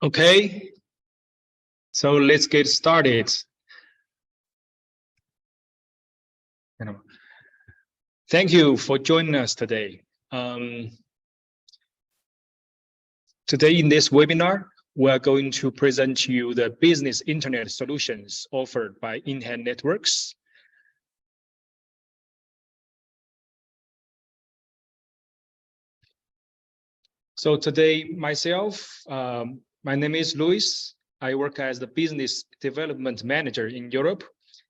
Okay, so let's get started. Thank you for joining us today. Today in this webinar, we are going to present to you the business internet solutions offered by InHand Networks. So today, myself, my name is Luis. I work as the business development manager in Europe,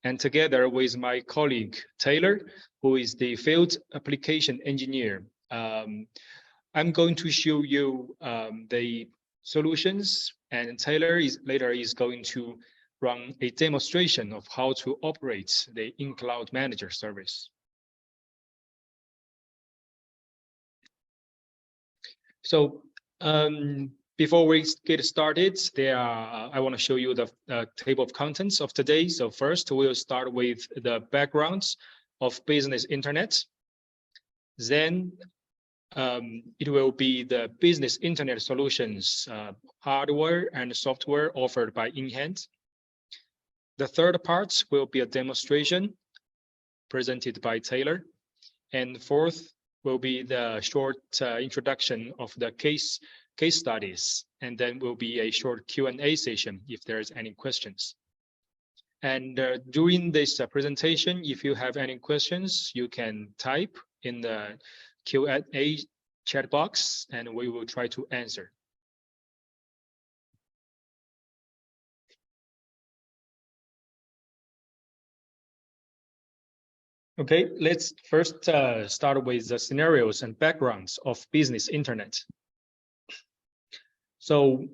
and together with my colleague Taylor, who is the field application engineer, I'm going to show you the solutions, and Taylor later is going to run a demonstration of how to operate the InCloud Manager service. So before we get started, I want to show you the table of contents of today. So first, we'll start with the backgrounds of business internet. Then it will be the business internet solutions, hardware and software offered by InHand. The third part will be a demonstration presented by Taylor. And fourth will be the short introduction of the case studies, and then will be a short Q&A session if there's any questions. And during this presentation, if you have any questions, you can type in the Q&A chat box, and we will try to answer. Okay, let's first start with the scenarios and backgrounds of business internet. So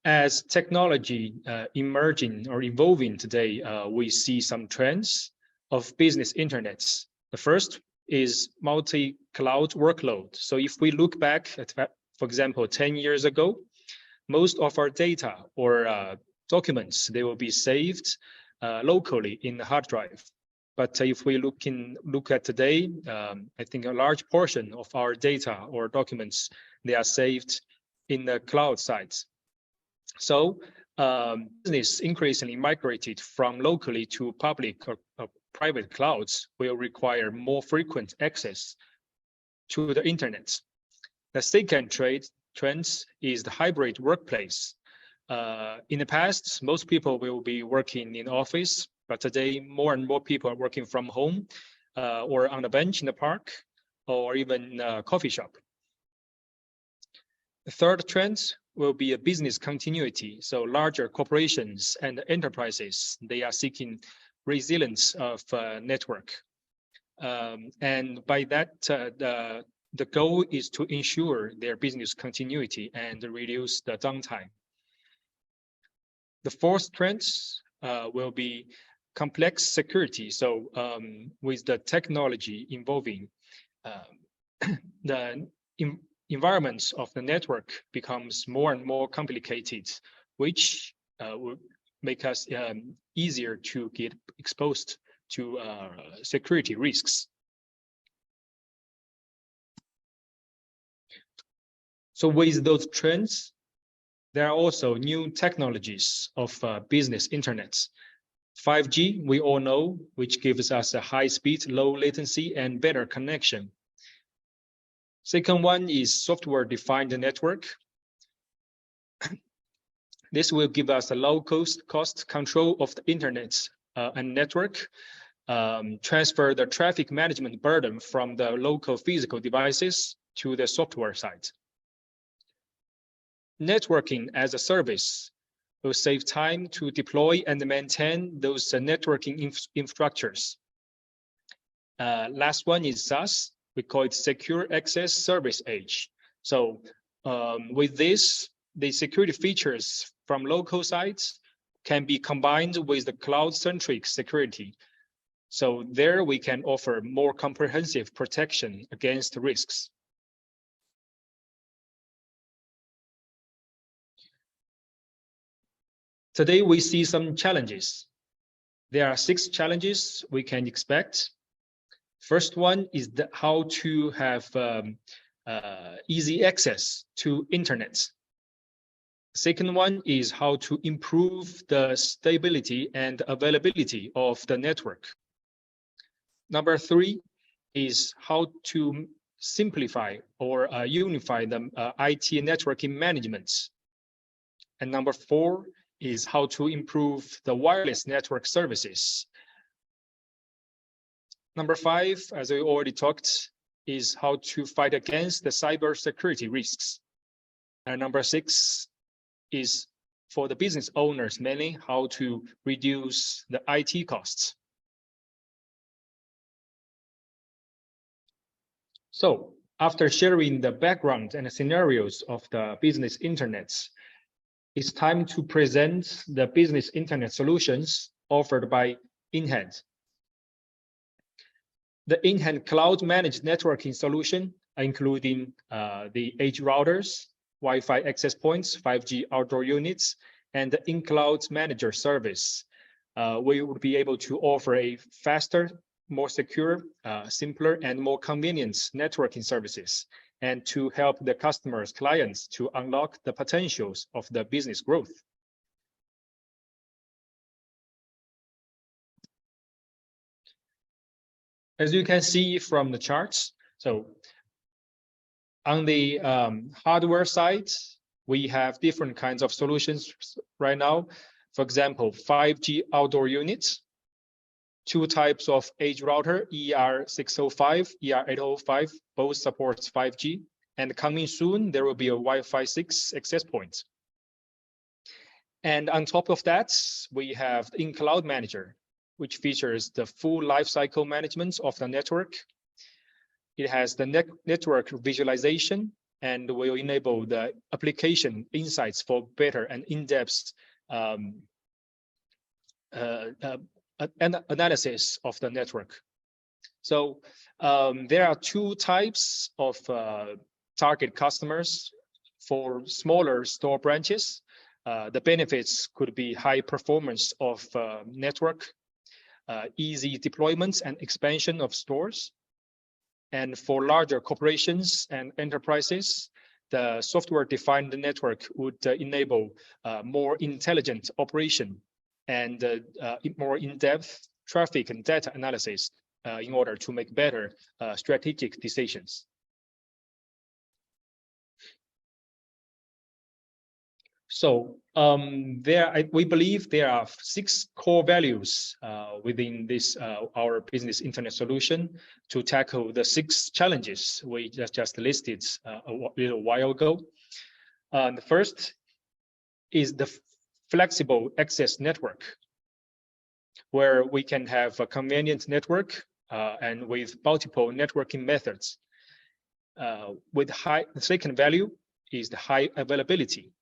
as technology emerging or evolving today, we see some trends of business internets. The first is multi-cloud workload. So if we look back at, for example, 10 years ago, most of our data or documents, they will be saved locally in the hard drive. But if we look at today, I think a large portion of our data or documents, they are saved in the cloud sites. So business increasingly migrated from locally to public or private clouds will require more frequent access to the internet. The second trend is the hybrid workplace. In the past, most people will be working in office, but today more and more people are working from home or on a bench in the park or even a coffee shop. The third trend will be a business continuity. So larger corporations and enterprises, they are seeking resilience of network. And by that, the goal is to ensure their business continuity and reduce the downtime. The fourth trend will be complex security. So with the technology evolving, the environments of the network becomes more and more complicated, which will make us easier to get exposed to security risks. So with those trends, there are also new technologies of business internet. 5G, we all know, which gives us a high speed, low latency, and better connection. Second one is software-defined network. This will give us a low cost control of the internet and network, transfer the traffic management burden from the local physical devices to the software side. Networking as a service will save time to deploy and maintain those networking infrastructures. Last one is SaaS. We call it Secure Access Service Edge. So with this, the security features from local sites can be combined with the cloud-centric security. So there we can offer more comprehensive protection against risks. Today, we see some challenges. There are 6 challenges we can expect. First one is how to have easy access to internet. Second one is how to improve the stability and availability of the network. Number three is how to simplify or unify the IT networking management. And number four is how to improve the wireless network services. Number five, as I already talked, is how to fight against the cybersecurity risks. And number six is for the business owners, mainly how to reduce the IT costs. So after sharing the background and the scenarios of the business internets, it's time to present the business internet solutions offered by InHand. The InHand cloud managed networking solution, including the edge routers, Wi-Fi access points, 5G outdoor units, and the InCloud manager service. We would be able to offer a faster, more secure, simpler, and more convenient networking services, and to help the customers, clients to unlock the potentials of the business growth. As you can see from the charts, so on the hardware side, we have different kinds of solutions right now. For example, 5G outdoor units, two types of edge router, ER605, ER805, both supports 5G. And coming soon, there will be a Wi-Fi 6 access point. And on top of that, we have the InCloud Manager, which features the full lifecycle management of the network. It has the network visualization and will enable the application insights for better and in-depth analysis of the network. So there are two types of target customers. For smaller store branches, the benefits could be high performance of network, easy deployments and expansion of stores. And for larger corporations and enterprises, the software-defined network would enable more intelligent operation and more in-depth traffic and data analysis in order to make better strategic decisions. So we believe there are 6 core values within this our business internet solution to tackle the 6 challenges we just listed a little while ago. The first is the flexible access network, where we can have a convenient network and with multiple networking methods. The second value is the high availability.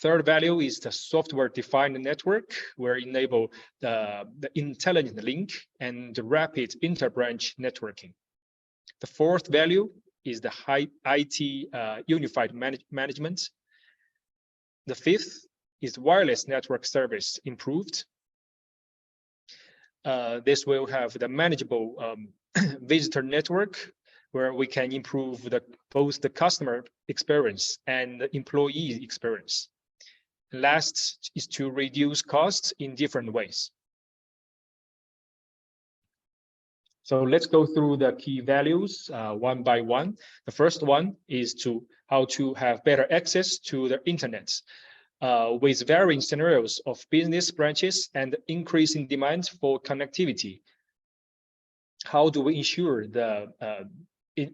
Third value is the software-defined network, where enable the intelligent link and the rapid inter-branch networking. The fourth value is the high IT unified management. The fifth is wireless network service improved. This will have the manageable visitor network, where we can improve both the customer experience and the employee experience. Last is to reduce costs in different ways. So let's go through the key values one by one. The first one is how to have better access to the internet with varying scenarios of business branches and increasing demand for connectivity. How do we ensure the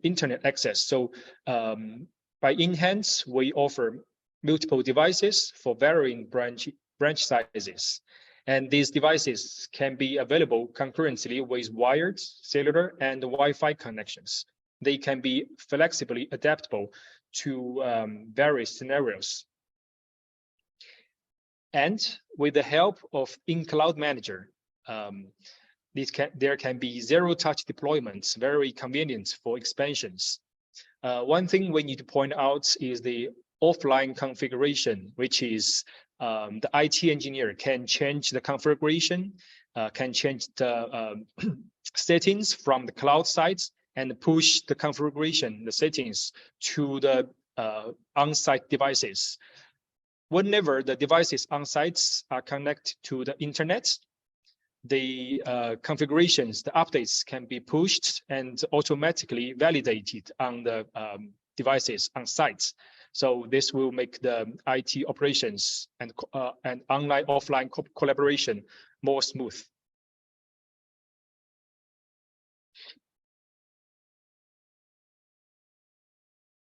internet access? So by InHand, we offer multiple devices for varying branch sizes. And these devices can be available concurrently with wired, cellular, and Wi-Fi connections. They can be flexibly adaptable to various scenarios. And with the help of InCloud Manager, there can be zero-touch deployments, very convenient for expansions. One thing we need to point out is the offline configuration, which is the IT engineer can change the configuration, can change the settings from the cloud sites and push the configuration, the settings to the on-site devices. whenever the devices on sites are connected to the internet, the configurations, the updates can be pushed and automatically validated on the devices on sites. So this will make the IT operations and online-offline collaboration more smooth.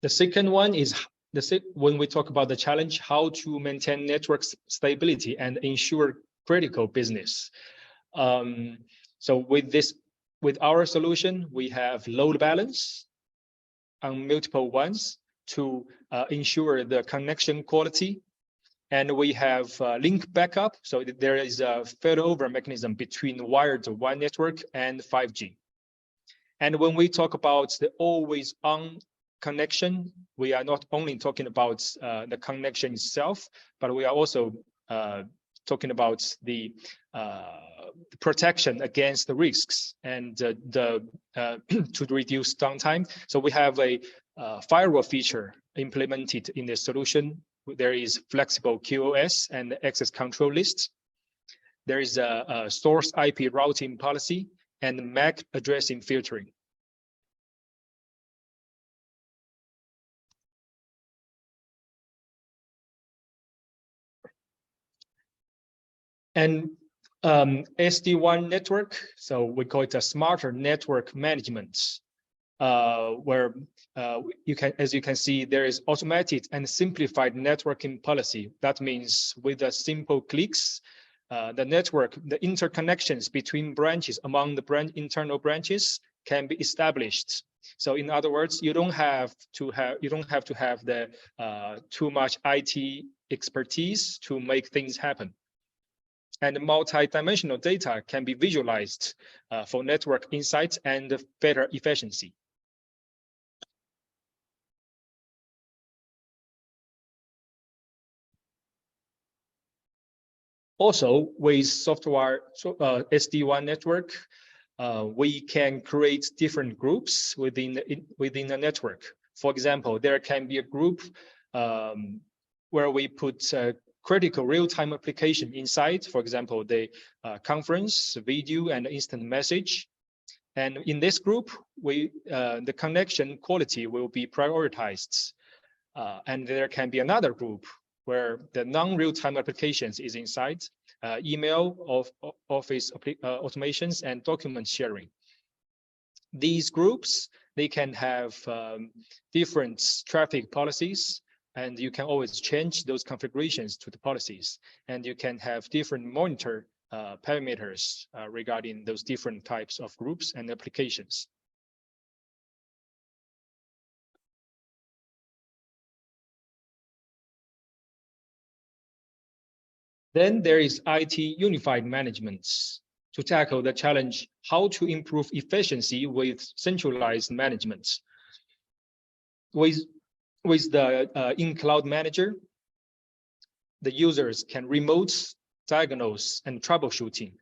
The second one is when we talk about the challenge, how to maintain network stability and ensure critical business. So with our solution, we have load balance on multiple ones to ensure the connection quality. And we have link backup. So there is a failover mechanism between wired WAN network and 5G. And when we talk about the always on connection, we are not only talking about the connection itself, but we are also talking about the protection against the risks and to reduce downtime. So we have a firewall feature implemented in the solution. There is flexible QoS and access control list. There is a source IP routing policy and MAC addressing filtering. And SD-WAN network, so we call it a smarter network management, where as you can see, there is automated and simplified networking policy. That means with a simple clicks, the interconnections between branches among the internal branches can be established. So in other words, you don't have to have the too much IT expertise to make things happen. And multi-dimensional data can be visualized for network insights and better efficiency. Also, with software SD-WAN network, we can create different groups within the network. For example, there can be a group where we put critical real-time application inside, for example, the conference, video, and instant message. And in this group, the connection quality will be prioritized. And there can be another group where the non-real-time applications is inside, email, office automations, and document sharing. These groups, they can have different traffic policies, and you can always change those configurations to the policies. And you can have different monitor parameters regarding those different types of groups and applications. Then there is IT unified management to tackle the challenge, how to improve efficiency with centralized management. With the InCloud manager, the users can remote diagnose and troubleshooting.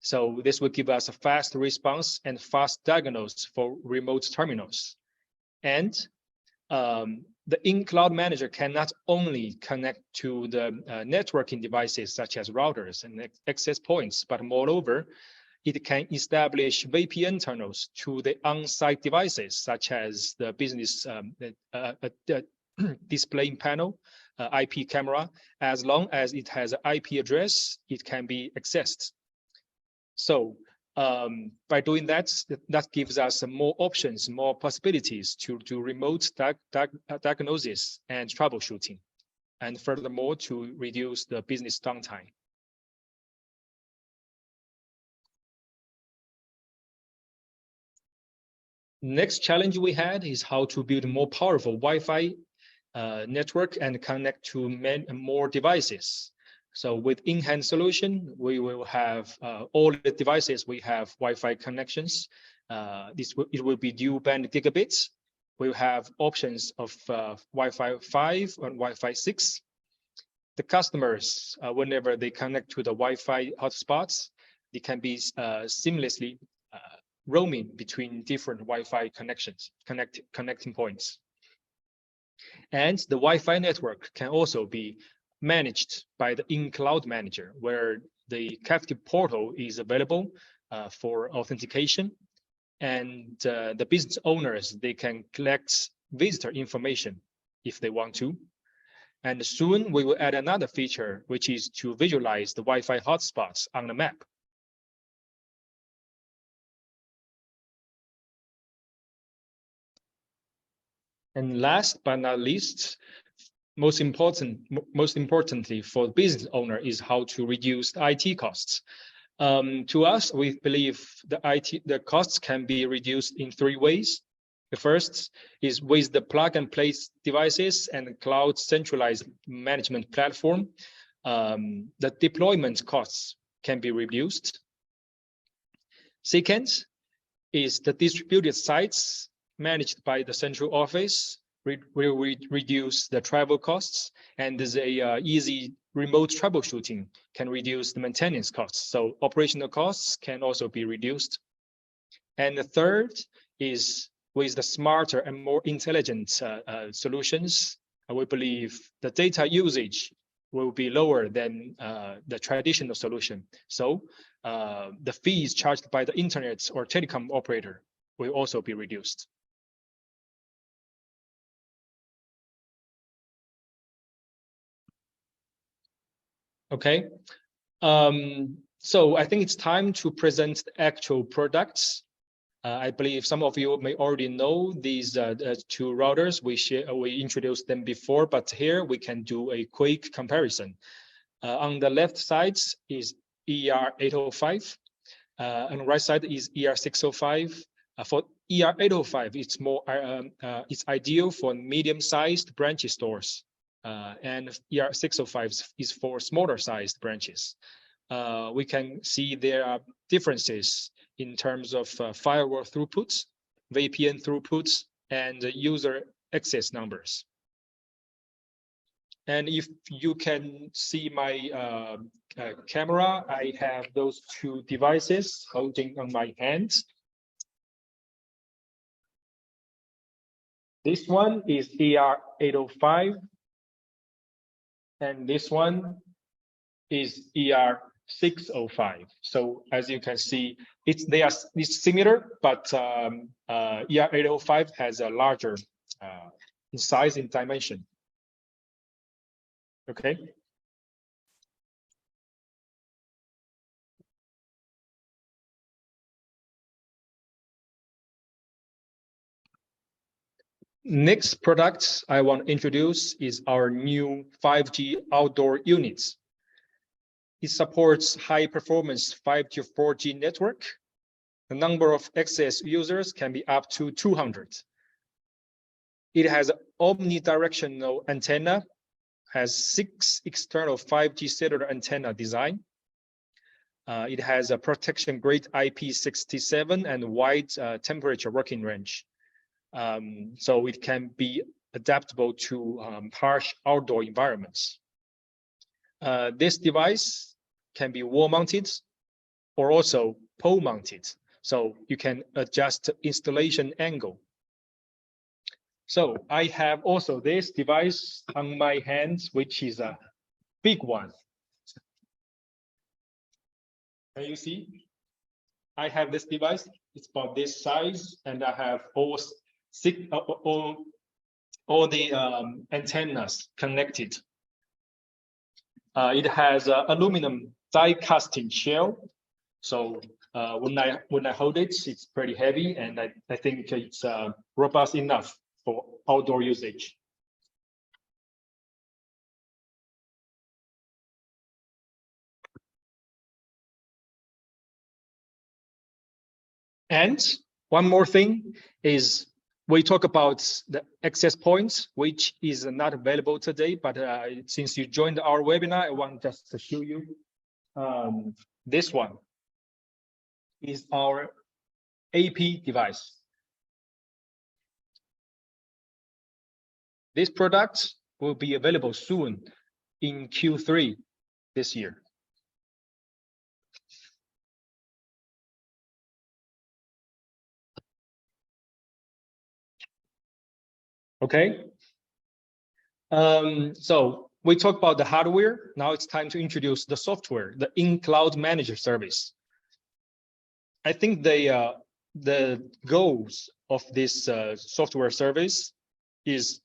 So this will give us a fast response and fast diagnose for remote terminals. And the InCloud manager can not only connect to the networking devices such as routers and access points, but moreover, it can establish VPN tunnels to the on-site devices such as the business displaying panel, IP camera. As long as it has an IP address, it can be accessed. So by doing that, that gives us more options, more possibilities to do remote diagnosis and troubleshooting, and furthermore, to reduce the business downtime. Next challenge we had is how to build a more powerful Wi-Fi network and connect to more devices. So with in-hand solution, we will have all the devices, we have Wi-Fi connections. It will be dual band gigabits. We'll have options of Wi-Fi 5 and Wi-Fi 6. The customers, whenever they connect to the Wi-Fi hotspots, they can be seamlessly roaming between different Wi-Fi connections, connecting points. And the Wi-Fi network can also be managed by the InCloud manager, where the captive portal is available for authentication, and the business owners, they can collect visitor information if they want to. And soon we will add another feature, which is to visualize the Wi-Fi hotspots on the map. And last but not least, most importantly for the business owner is how to reduce the IT costs. To us, we believe the costs can be reduced in 3 ways. The first is with the plug-and-play devices and cloud centralized management platform. The deployment costs can be reduced. Second is the distributed sites managed by the central office will reduce the travel costs, and the easy remote troubleshooting can reduce the maintenance costs. So operational costs can also be reduced. And the third is with the smarter and more intelligent solutions, we believe the data usage will be lower than the traditional solution. So the fees charged by the internet or telecom operator will also be reduced. Okay, so I think it's time to present the actual products. I believe some of you may already know these 2 routers. We introduced them before, but here we can do a quick comparison. On the left side is ER805, on the right side is ER605. For ER805, it's more it's ideal for medium-sized branch stores, and ER605 is for smaller-sized branches. We can see there are differences in terms of firewall throughputs, VPN throughputs, and user access numbers. And if you can see my camera, I have those 2 devices holding on my hands. This one is ER805, and this one is ER605. So as you can see, it's similar, but ER805 has a larger in size and dimension. Okay. Next product I want to introduce is our new 5G outdoor units. It supports high performance 5G 4G network. The number of access users can be up to 200. It has an omnidirectional antenna, has 6 external 5G cellular antenna design. It has a protection grade IP67 and wide temperature working range. So it can be adaptable to harsh outdoor environments. This device can be wall mounted or also pole mounted, so you can adjust installation angle. So I have also this device on my hands, which is a big one. Can you see? I have this device. It's about this size, and I have all the antennas connected. It has an aluminum die casting shell, so when I hold it, it's pretty heavy, and I think it's robust enough for outdoor usage. And one more thing is we talk about the access points, which is not available today, but since you joined our webinar, I want just to show you this one is our AP device. This product will be available soon in Q3 this year. Okay. So we talked about the hardware. Now it's time to introduce the software, the InCloud Manager service. I think the goals of this software service is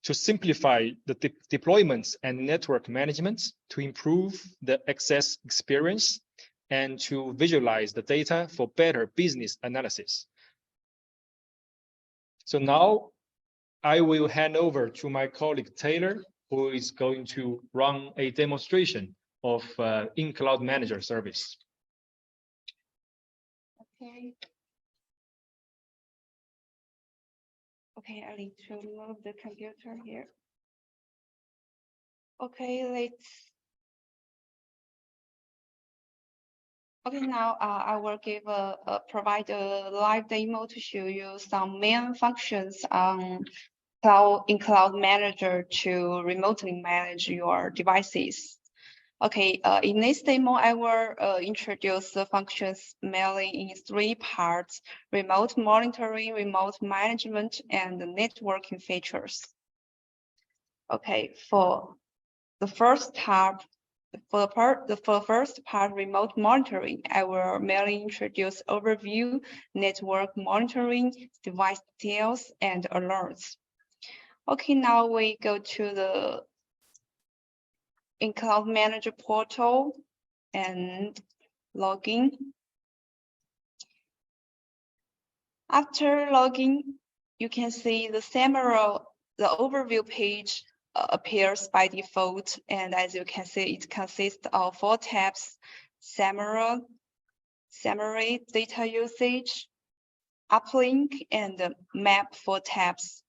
to simplify the deployments and network management, to improve the access experience, and to visualize the data for better business analysis. So now I will hand over to my colleague Taylor, who is going to run a demonstration of InCloud Manager service. Okay. Okay, I need to move the computer here. Okay, now I will provide a live demo to show you some main functions on InCloud Manager to remotely manage your devices. Okay, in this demo, I will introduce the functions mainly in 3 parts: remote monitoring, remote management, and the networking features. Okay, for the first part, remote monitoring, I will mainly introduce overview, network monitoring, device details, and alerts. Okay, now we go to the InCloud Manager portal and login. After login, you can see the overview page appears by default, and as you can see, it consists of 4 tabs: summary, data usage, uplink, and map 4 tabs.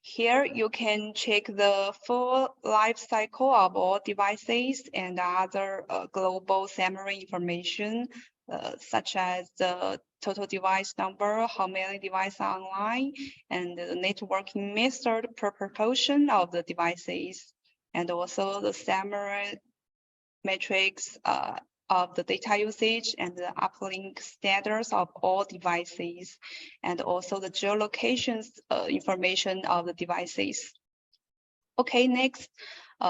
Here you can check the full life cycle of all devices and other global summary information, such as the total device number, how many devices are online, and the networking method per proportion of the devices, and also the summary metrics of the data usage and the uplink status of all devices, and also the geolocation information of the devices. Okay, next,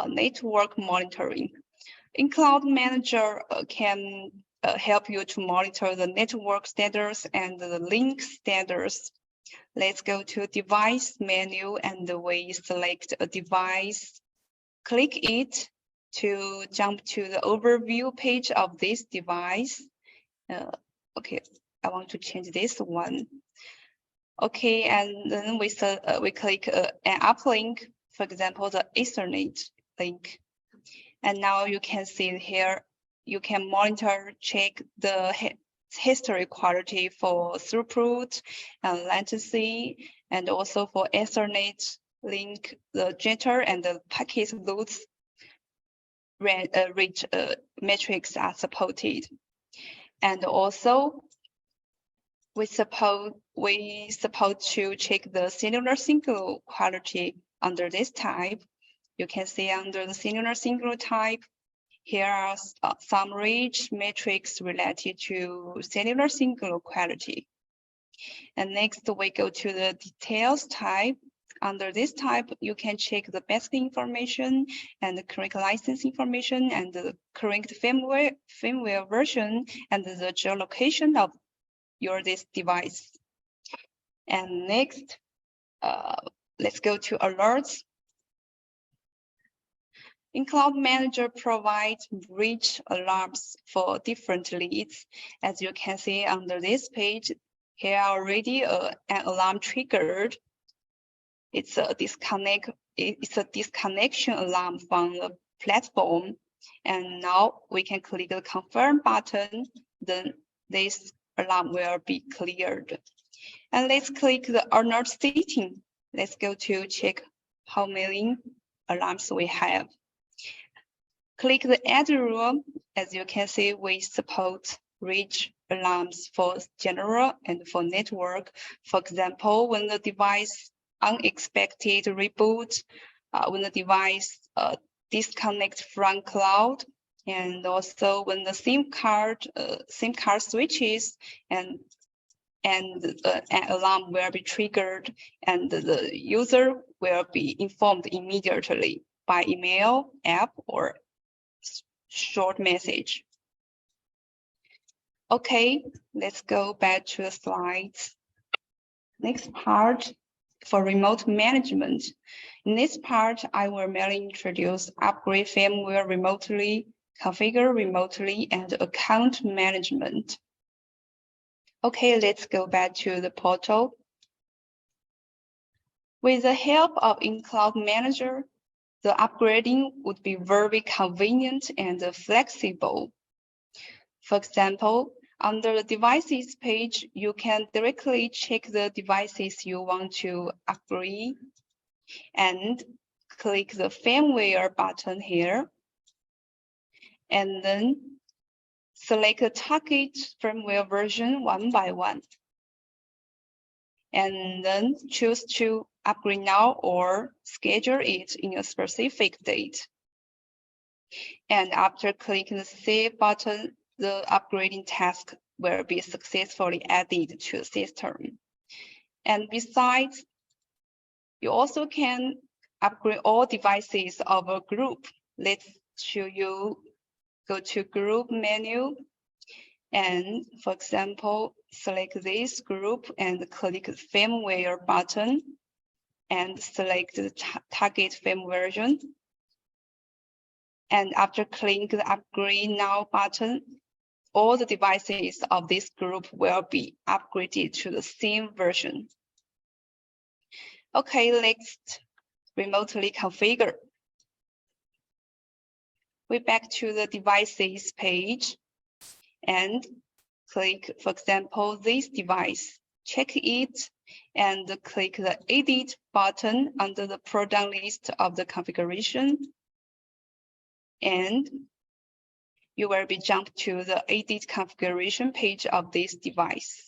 network monitoring. InCloud Manager can help you to monitor the network status and the link status. Let's go to device menu, and we select a device. Click it to jump to the overview page of this device. Okay, I want to change this one. Okay, and then we click an uplink, for example, the Ethernet link. And now you can see here, you can monitor, check the history quality for throughput and latency, and also for Ethernet link, the jitter and the packet loads rate metrics are supported. And also we support to check the cellular signal quality under this type. You can see under the cellular signal type, here are some rich metrics related to cellular signal quality. And next we go to the details type. Under this type, you can check the basic information and the correct license information and the correct firmware version and the geolocation of this device. And next, let's go to alerts. InCloud Manager provides rich alarms for different leads. As you can see under this page, here already an alarm triggered. It's a disconnection alarm from the platform. And now we can click the confirm button, then this alarm will be cleared. And let's click the alert setting. Let's go to check how many alarms we have. Click the add rule. As you can see, we support rich alarms for general and for network. For example, when the device unexpected reboot, when the device disconnects from cloud, and also when the SIM card switches, and an alarm will be triggered, and the user will be informed immediately. by email, app, or short message. Okay, let's go back to the slides. Next part for remote management. In this part, I will mainly introduce upgrade firmware remotely, configure remotely, and account management. Okay, let's go back to the portal. With the help of InCloud Manager, the upgrading would be very convenient and flexible. For example, under the devices page, you can directly check the devices you want to upgrade and click the firmware button here. And then select the target firmware version one by one. And then choose to upgrade now or schedule it in a specific date. And after clicking the Save button, the upgrading task will be successfully added to the system. And besides, you also can upgrade all devices of a group. Let's show you. Go to Group menu. And for example, select this group and click the firmware button and select the target firmware version. And after clicking the Upgrade Now button, all the devices of this group will be upgraded to the same version. Okay, let's remotely configure. We're back to the devices page and click, for example, this device. Check it and click the Edit button under the product list of the configuration. And you will be jumped to the Edit configuration page of this device.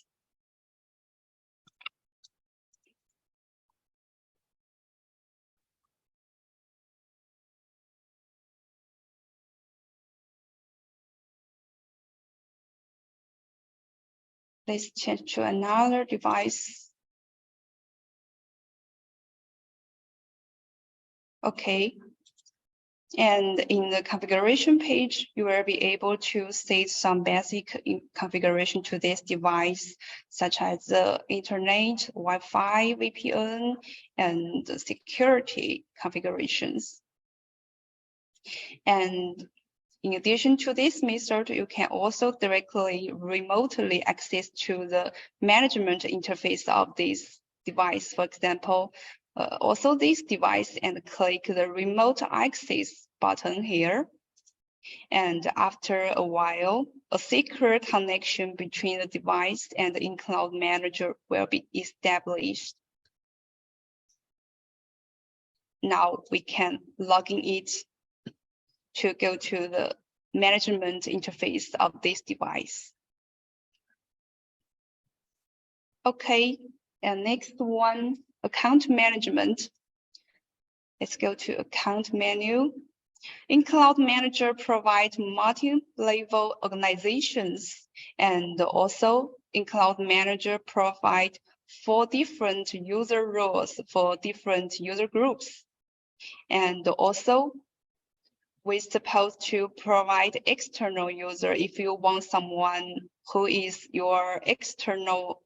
Let's change to another device. Okay. And in the configuration page, you will be able to set some basic configuration to this device, such as the internet, Wi-Fi, VPN, and the security configurations. And in addition to this method, you can also directly remotely access to the management interface of this device. For example, also this device and click the remote access button here. And after a while, a secure connection between the device and the InCloud Manager will be established. Now we can log in it to go to the management interface of this device. Okay, and next one, account management. Let's go to account menu. InCloud Manager provides multi-level organizations, and also InCloud Manager provides 4 different user roles for different user groups. And also, we're supposed to provide external user if you want someone who is your external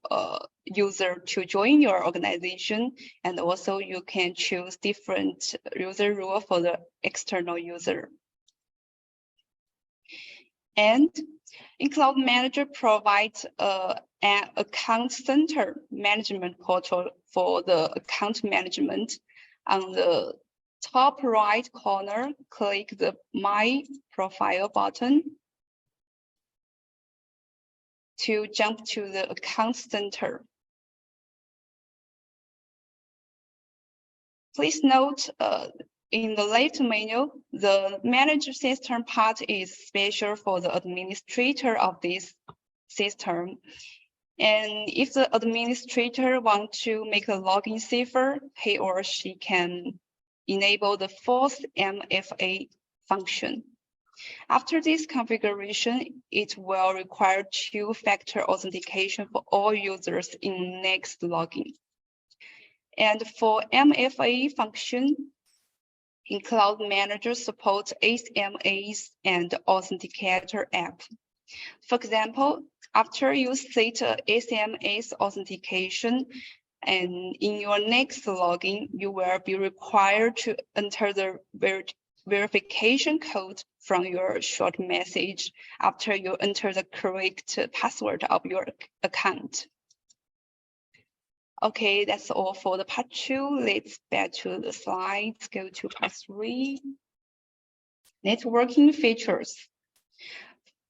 user to join your organization. And also you can choose different user role for the external user. And InCloud Manager provides an account center management portal for the account management. On the top right corner, click the My Profile button to jump to the account center. Please note in the left menu, the Manage System part is special for the administrator of this system. And if the administrator wants to make a login safer, he or she can enable the fourth MFA function. After this configuration, it will require 2-factor authentication for all users in next login. And for MFA function, InCloud Manager supports SMAs and Authenticator app. For example, after you set a SMS authentication, and in your next login, you will be required to enter the verification code from your short message after you enter the correct password of your account. Okay, that's all for the part 2. Let's back to the slides. Go to part 3. Networking features.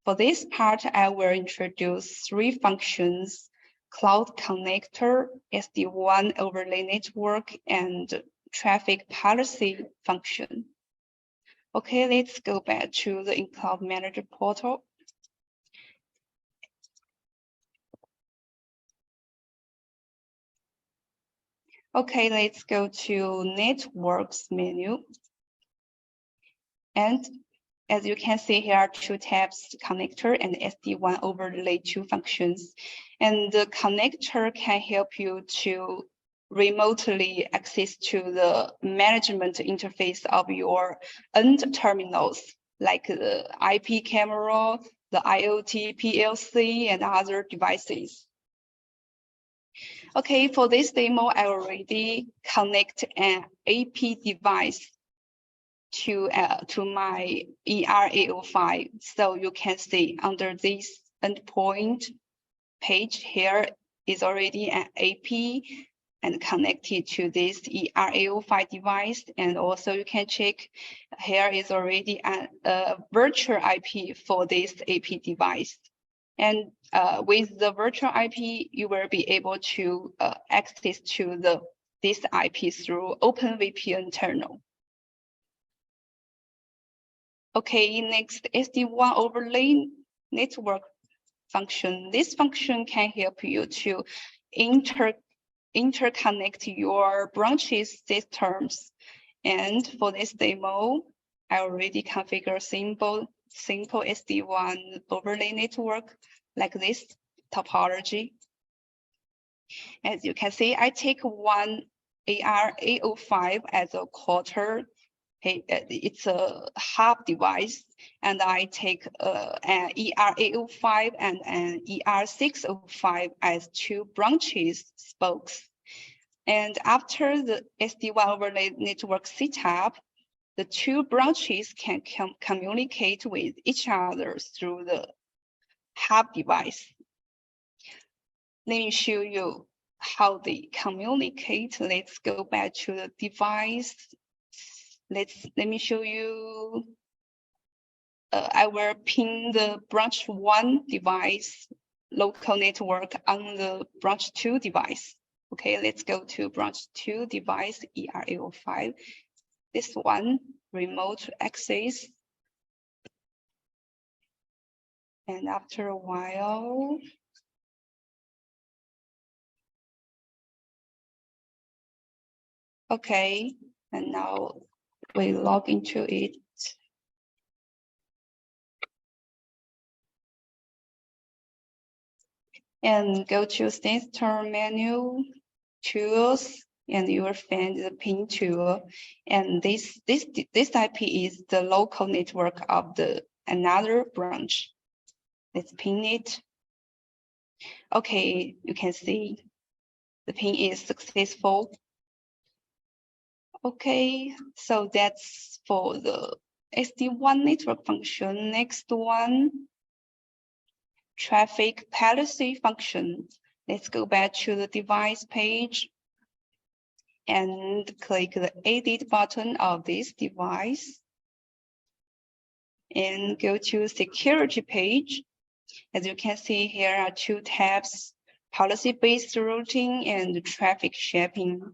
For this part, I will introduce 3 functions: Cloud Connector, SD-WAN Overlay Network, and Traffic Policy function. Okay, let's go back to the InCloud Manager portal. Okay, let's go to Networks menu. And as you can see here are 2 tabs, Connector and SD-WAN Overlay 2 functions. And the connector can help you to remotely access to the management interface of your end terminals, like the IP camera, the IoT PLC, and other devices. Okay, for this demo, I already connect an AP device to my ER805. So you can see under this endpoint page here is already an AP and connected to this ER805 device. And also you can check here is already a virtual IP for this AP device. And with the virtual IP, you will be able to access to this IP through OpenVPN terminal. Okay, next, SD-WAN Overlay Network function. This function can help you to interconnect your branches systems. And for this demo, I already configure simple SD-WAN overlay network like this topology. As you can see, I take one AR805 as a quarter. It's a hub device, and I take an ER805 and an ER605 as 2 branches spokes. And after the SD-WAN overlay network setup, the 2 branches can communicate with each other through the hub device. Let me show you how they communicate. Let's go back to the device. Let me show you. I will pin the branch 1 device local network on the branch 2 device. Okay, let's go to branch 2 device ER805. This one, remote access. And after a while, okay, and now we log into it. And go to System menu, Tools, and you will find the pin tool. And this IP is the local network of another branch. Let's pin it. Okay, you can see the pin is successful. Okay, so that's for the SD-WAN network function. Next one, traffic policy function. Let's go back to the device page and click the edit button of this device and go to security page. As you can see, here are 2 tabs, policy-based routing and traffic shaping.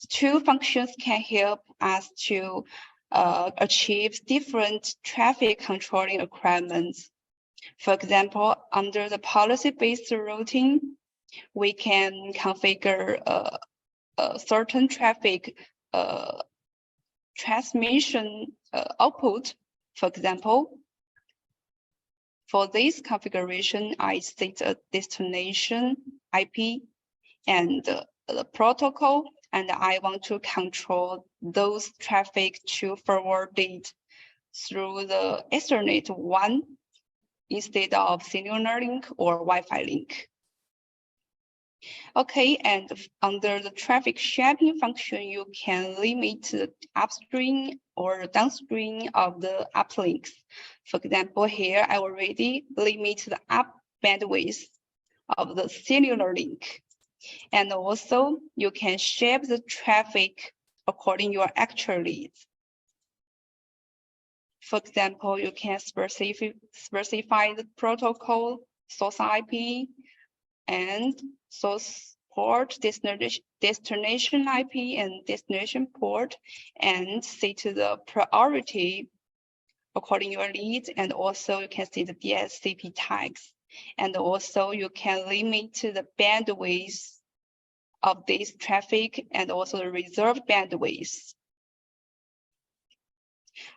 2 functions can help us to achieve different traffic controlling requirements. For example, under the policy-based routing, we can configure a certain traffic transmission output. For example, for this configuration, I set a destination IP and the protocol and I want to control those traffic to forward it through the Ethernet one instead of cellular link or Wi-Fi link. Okay, and under the traffic shaping function, you can limit the upstream or downstream of the uplinks. For example, here I already limit the up bandwidth of the cellular link. And also you can shape the traffic according to your actual needs. For example, you can specify the protocol, source IP, and source port, destination IP, and destination port, and set the priority according to your needs. And also you can see the DSCP tags. And also you can limit the bandwidth of this traffic and also the reserved bandwidth.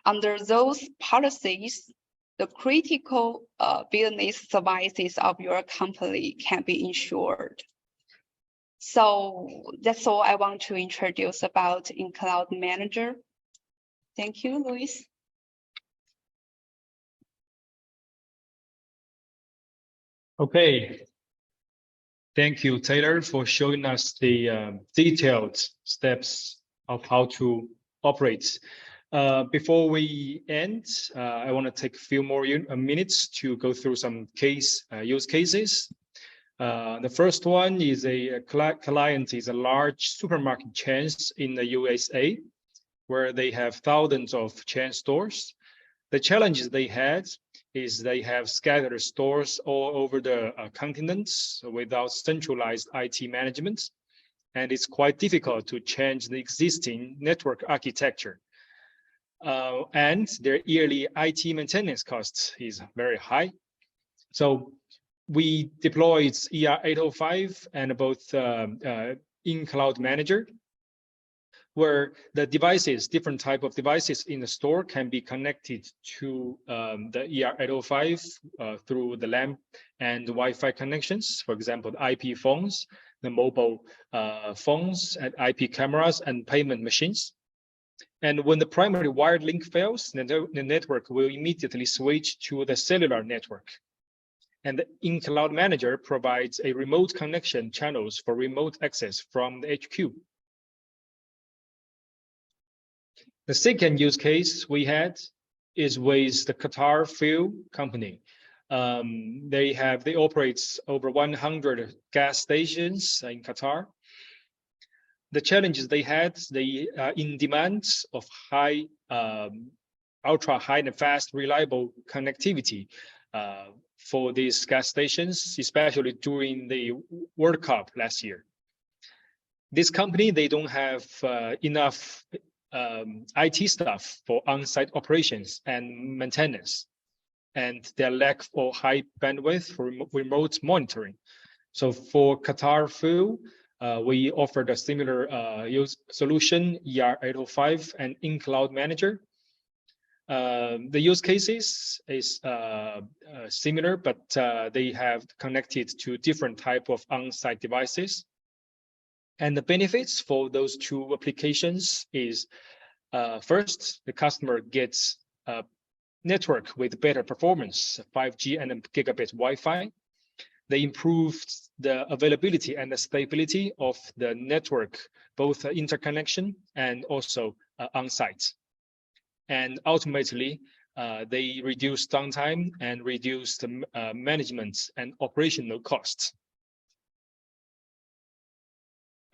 Under those policies, the critical business services of your company can be ensured. So that's all I want to introduce about InCloud Manager. Thank you, Luis. Okay. Thank you, Taylor, for showing us the detailed steps of how to operate. Before we end, I want to take a few more minutes to go through some use cases. The first one is a client is a large supermarket chain in the USA, where they have thousands of chain stores. The challenges they had is they have scattered stores all over the continents without centralized IT management, and it's quite difficult to change the existing network architecture. And their yearly IT maintenance cost is very high. So we deployed ER805 and both InCloud Manager, where the devices, different type of devices in the store can be connected to the ER805 through the LAN and Wi-Fi connections. For example, the IP phones, the mobile phones, and IP cameras and payment machines. And when the primary wired link fails, the network will immediately switch to the cellular network. And the InCloud Manager provides a remote connection channels for remote access from the HQ. The second use case we had is with the Qatar Fuel Company. They operate over 100 gas stations in Qatar. The challenges they had, they are in demand of high, ultra high and fast, reliable connectivity for these gas stations, especially during the World Cup last year. This company, they don't have enough IT staff for on-site operations and maintenance, and their lack of high bandwidth for remote monitoring. So for Qatar Fuel, we offered a similar solution, ER805 and InCloud Manager. The use cases is similar, but they have connected to different type of on-site devices. And the benefits for those two applications is, first, the customer gets a network with better performance, 5G and gigabit Wi-Fi. They improved the availability and the stability of the network, both interconnection and also on-site. And ultimately, they reduce downtime and reduce the management and operational costs.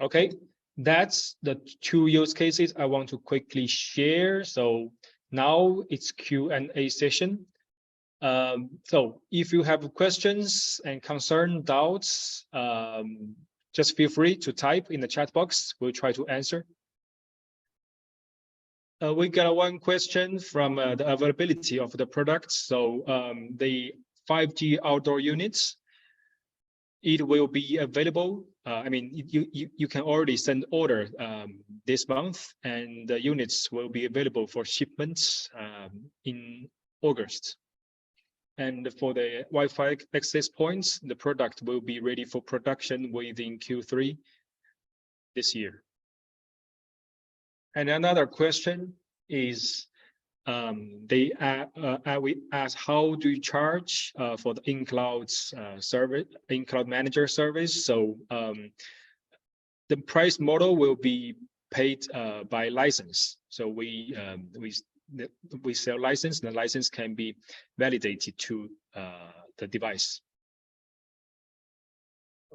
Okay, that's the two use cases I want to quickly share. So now it's Q&A session. So if you have questions and concern, doubts, just feel free to type in the chat box. We'll try to answer. We got one question from the availability of the products. So the 5G outdoor units, it will be available. I mean, you can already send order this month, and the units will be available for shipments in August. And for the Wi-Fi access points, the product will be ready for production within Q3 this year. And another question is, we ask, how do you charge for the InCloud's service, InCloud Manager service? So the price model will be paid by license. So we sell license, and the license can be validated to the device.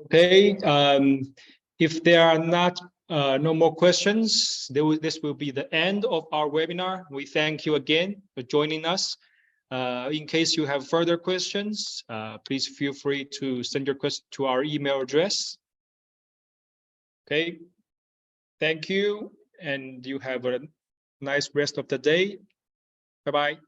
Okay, if there are no more questions, this will be the end of our webinar. We thank you again for joining us. In case you have further questions, please feel free to send your question to our email address. Okay, thank you, and you have a nice rest of the day. Bye-bye.